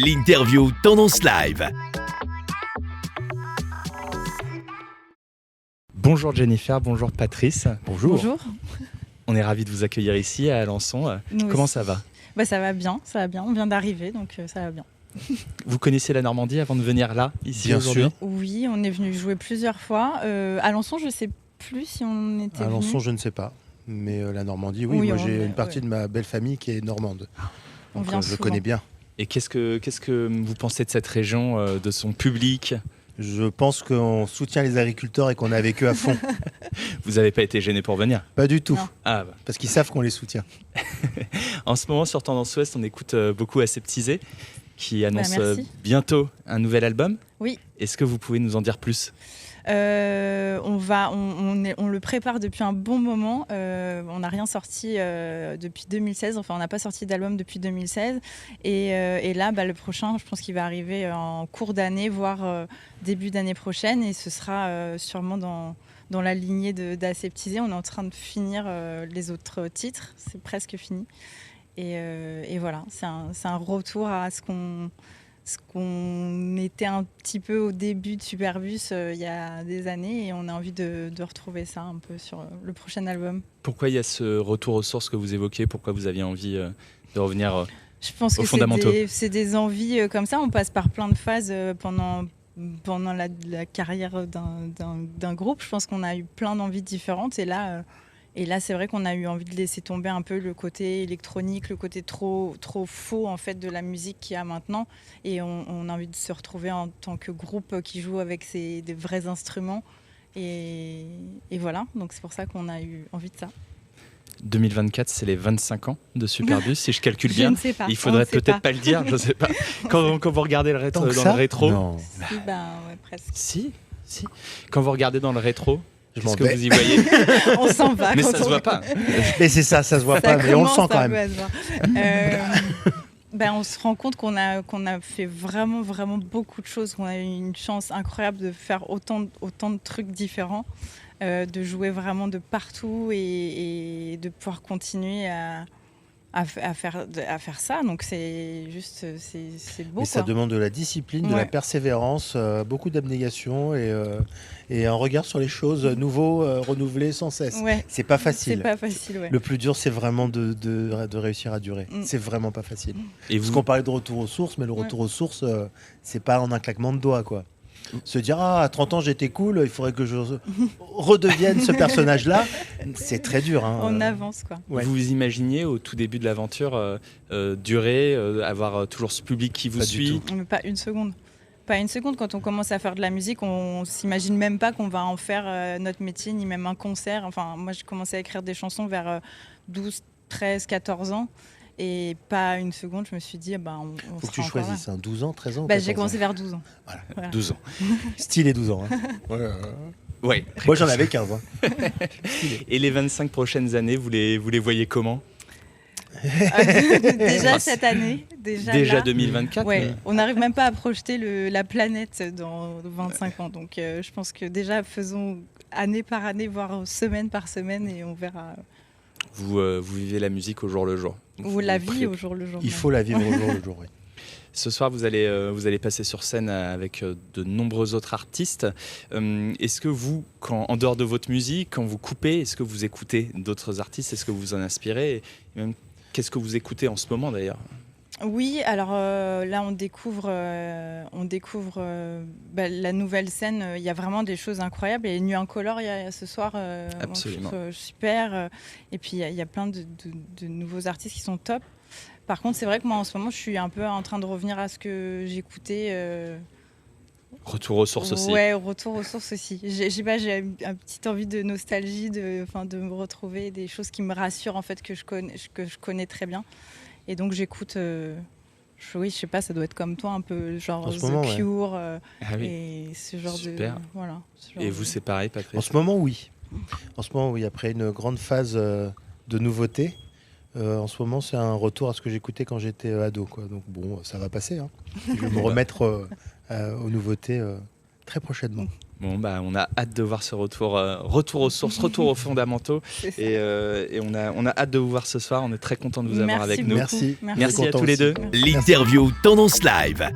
L'interview Tendance Live. Bonjour Jennifer, bonjour Patrice. Bonjour. On est ravis de vous accueillir ici à Alençon. Nous Comment aussi. ça va ? Ça va bien. On vient d'arriver, donc ça va bien. Vous connaissiez la Normandie avant de venir là, ici Bien aujourd'hui ? sûr. Oui, on est venu jouer plusieurs fois. Alençon, je ne sais plus si on était Alençon, venu. je ne sais pas. Mais la Normandie, oui. Oui, Moi, on j'ai est- une partie ouais. de ma belle famille qui est normande. On Donc, vient je souvent. connais bien. Et qu'est-ce que vous pensez de cette région, de son public ? Je pense qu'on soutient les agriculteurs et qu'on est avec eux à fond. Vous n'avez pas été gêné pour venir ? Pas du tout. Non. Ah, bah. Parce qu'ils savent qu'on les soutient. En ce moment, sur Tendance Ouest, on écoute beaucoup Aseptisé, qui annonce merci. bientôt un nouvel album. Oui. Est-ce que vous pouvez nous en dire plus ? On le prépare depuis un bon moment. On n'a rien sorti depuis 2016. Enfin, on n'a pas sorti d'album depuis 2016. Et là, le prochain, je pense qu'il va arriver en cours d'année, voire début d'année prochaine. Et ce sera sûrement dans la lignée d'Aseptisé. On est en train de finir les autres titres. C'est presque fini. Et voilà, c'est un retour à ce qu'on était un petit peu au début de Superbus il y a des années, et on a envie de retrouver ça un peu sur le prochain album. Pourquoi il y a ce retour aux sources que vous évoquez ? Pourquoi vous aviez envie de revenir Je pense Aux que fondamentaux. c'est des envies comme ça. On passe par plein de phases pendant la carrière d'un groupe. Je pense qu'on a eu plein d'envies différentes, et là, c'est vrai qu'on a eu envie de laisser tomber un peu le côté électronique, le côté trop faux en fait de la musique qu'il y a maintenant, et on a envie de se retrouver en tant que groupe qui joue avec des vrais instruments, et voilà. Donc c'est pour ça qu'on a eu envie de ça. 2024, c'est les 25 ans de Superbus, si je calcule Je bien. ne sais pas. Il faudrait on ne sait peut-être pas le dire, je ne sais pas. Quand vous regardez le Tant que dans ça le rétro, Non. Si, ouais, presque. si. Quand vous regardez dans le rétro, Je m'en qu'est-ce que vais. vous y voyez ? On s'en va. Mais quand ça se on- voit pas. Mais c'est ça se voit Ça pas, mais on le commence sent un quand peu même. à se voir. On se rend compte qu'on a fait vraiment, vraiment beaucoup de choses. On a eu une chance incroyable de faire autant de trucs différents, de jouer vraiment de partout, et de pouvoir continuer à faire ça. Donc c'est juste, c'est beau. Mais ça quoi. demande de la discipline, de la Ouais. persévérance, beaucoup d'abnégation et un regard sur les choses nouveaux, renouvelés sans cesse. Ouais, C'est pas c'est facile. pas facile. Ouais. Le plus dur, c'est vraiment de réussir à durer. Mm. C'est vraiment pas facile. Et Parce vous, qu'on parlait de retour aux sources, mais le retour aux sources, c'est pas en un claquement de doigts, quoi. Se dire, à 30 ans, j'étais cool, il faudrait que je redevienne ce personnage-là, c'est très dur. Hein. On avance, quoi. Ouais. vous vous imaginiez au tout début de l'aventure durer, avoir toujours ce public qui vous Pas du suit tout. Mais pas une seconde. Pas une seconde. Quand on commence à faire de la musique, on s'imagine même pas qu'on va en faire notre métier, ni même un concert. Enfin, moi, j'ai commencé à écrire des chansons vers 12, 13, 14 ans. Et pas une seconde, je me suis dit, on Faut que tu sera encore là. choisisses, 12 ans, 13 ans. J'ai 14 ans. commencé vers 12 ans. Voilà. 12 ans. Style et 12 ans. Hein. Ouais. Moi, j'en avais 15 ans. Et les 25 prochaines années, vous les voyez comment ? Déjà cette année. Déjà là. 2024 Ouais, mais- on n'arrive même pas à projeter la planète dans 25 ans. Donc je pense que déjà, faisons année par année, voire semaine par semaine, et on verra. Vous vivez la musique au jour le jour. Ou la vie au jour le jour. Il faut la vivre au jour le jour. Oui. Ce soir, vous allez passer sur scène avec de nombreux autres artistes. Est-ce que vous, en dehors de votre musique, quand vous coupez, est-ce que vous écoutez d'autres artistes ? Est-ce que vous en inspirez ? Et même, qu'est-ce que vous écoutez en ce moment d'ailleurs ? Oui, alors là, on découvre la nouvelle scène. Il y a vraiment des choses incroyables. Et Nuit Incolore, il y a ce soir, Absolument. moi, je trouve, super. Et puis, il y a plein de nouveaux artistes qui sont top. Par contre, c'est vrai que moi, en ce moment, je suis un peu en train de revenir à ce que j'écoutais. Retour aux sources aussi. Ouais, retour aux sources aussi. J'ai une petite envie de nostalgie, de me retrouver des choses qui me rassurent, en fait, que je connais très bien. Et donc j'écoute, oui, je sais pas, ça doit être comme toi, un peu genre En ce The moment, ouais. Cure, Ah oui. et ce genre Super. de... Voilà. ce genre Et de- vous, c'est pareil, En Patrice ? ce moment, oui. En ce moment, oui. Après une grande phase de nouveauté, en ce moment, c'est un retour à ce que j'écoutais quand j'étais ado, quoi. Donc bon, ça va passer. Hein. Je vais me remettre aux nouveautés très prochainement. Bon, bah, on a hâte de voir ce retour aux sources, retour aux fondamentaux. C'est ça. Et on a hâte de vous voir ce soir. On est très content de vous avoir avec nous. Merci. Merci à Content tous les aussi. deux. L'interview Tendance Live.